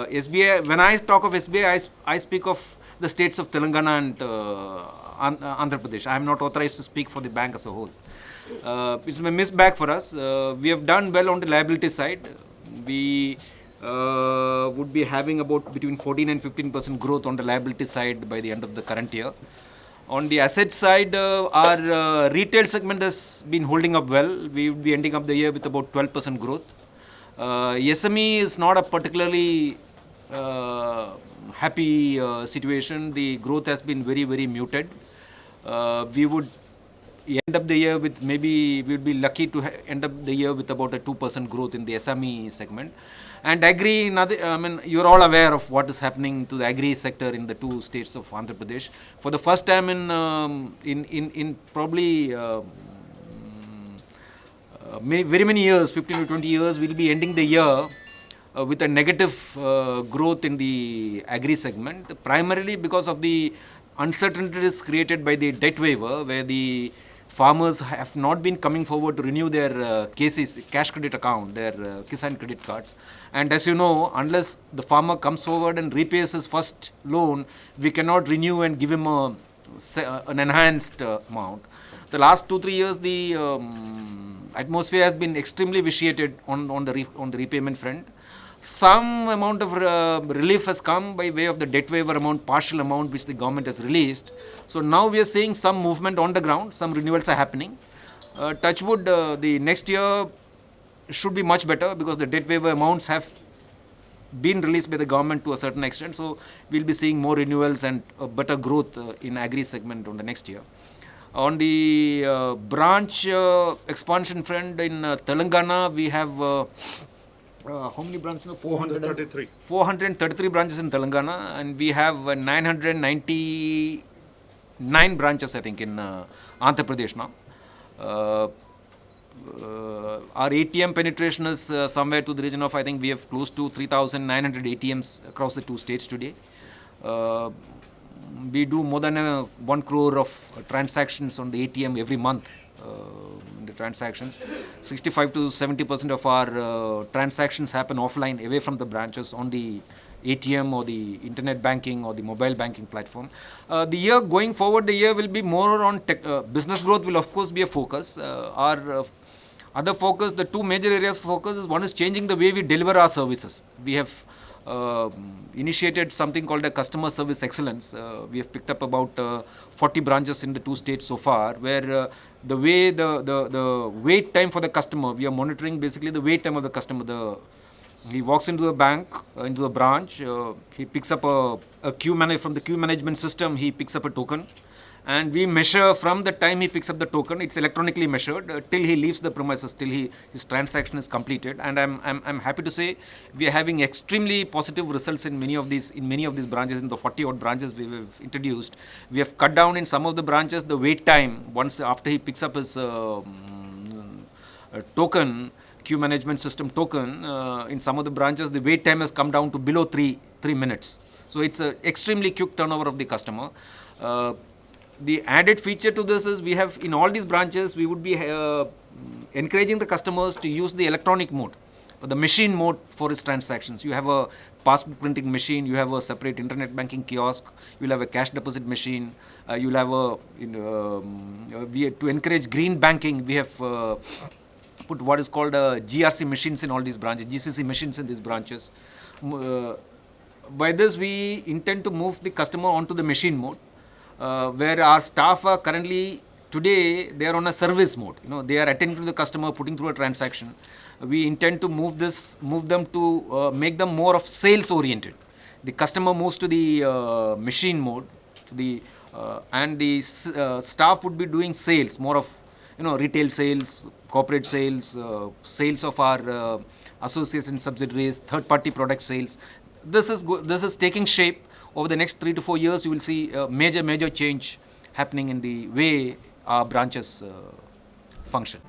SBI, when I talk of SBI, I speak of the states of Telangana and Andhra Pradesh. I am not authorized to speak for the bank as a whole. It's a mixed bag for us. We have done well on the liability side. We would be having about between 14 and 15% growth on the liability side by the end of the current year. On the asset side, our retail segment has been holding up well. We would be ending up the year with about 12% growth. SME is not a particularly happy situation. The growth has been very, very muted. We would end up the year with maybe, we would be lucky to end up the year with about a 2% growth in the SME segment. And agri, I mean, you're all aware of what is happening to the agri sector in the two states of Andhra Pradesh. For the first time in probably very many years, 15 to 20 years, we'll be ending the year with a negative growth in the agri segment, primarily because of the uncertainties created by the debt waiver, where the farmers have not been coming forward to renew their KCs, cash credit account, their Kisan credit cards. And as you know, unless the farmer comes forward and repays his first loan, we cannot renew and give him an enhanced amount. The last 2-3 years, the atmosphere has been extremely vitiated on the repayment front. Some amount of relief has come by way of the debt waiver amount, partial amount which the government has released. So now we are seeing some movement on the ground, some renewals are happening. Touch wood, the next year should be much better because the debt waiver amounts have been released by the government to a certain extent. So we'll be seeing more renewals and better growth in agri segment on the next year. On the branch expansion front in Telangana, we have how many branches? 433. 433 branches in Telangana, and we have 999 branches, I think, in Andhra Pradesh now. Our ATM penetration is somewhere to the region of, I think, we have close to 3,900 ATMs across the two states today. We do more than 1 crore of transactions on the ATM every month. The transactions, 65 to 70% of our transactions happen offline, away from the branches, on the ATM or the internet banking or the mobile banking platform. The year going forward, the year will be more on business growth will of course be a focus. Our other focus, the two major areas of focus is, one is changing the way we deliver our services. We have initiated something called a customer service excellence. We have picked up about 40 branches in the two states so far, where the way the wait time for the customer, we are monitoring basically the wait time of the customer. He walks into the bank, into the branch, he picks up a queue from the queue management system, he picks up a token. And we measure from the time he picks up the token, it's electronically measured till he leaves the premises, till his transaction is completed. And I'm happy to say we are having extremely positive results in many of these branches, in the 40-odd branches we have introduced. We have cut down in some of the branches the wait time once after he picks up his token, queue management system token. In some of the branches, the wait time has come down to below 3 minutes. So it's an extremely quick turnover of the customer. The added feature to this is, we have in all these branches, we would be encouraging the customers to use the electronic mode, the machine mode for his transactions. You have a passbook printing machine, you have a separate internet banking kiosk, you'll have a cash deposit machine, you'll have to encourage green banking, we have put what is called GRC machines in all these branches, GCC machines in these branches. By this, we intend to move the customer onto the machine mode. Where our staff are currently, today, they are on a service mode. They are attending to the customer, putting through a transaction. We intend to move them to make them more of sales oriented. The customer moves to the machine mode, and the staff would be doing sales, more of retail sales, corporate sales, sales of our associates and subsidiaries, third-party product sales. This is taking shape. Over the next 3 to 4 years, you will see a major change happening in the way our branches function.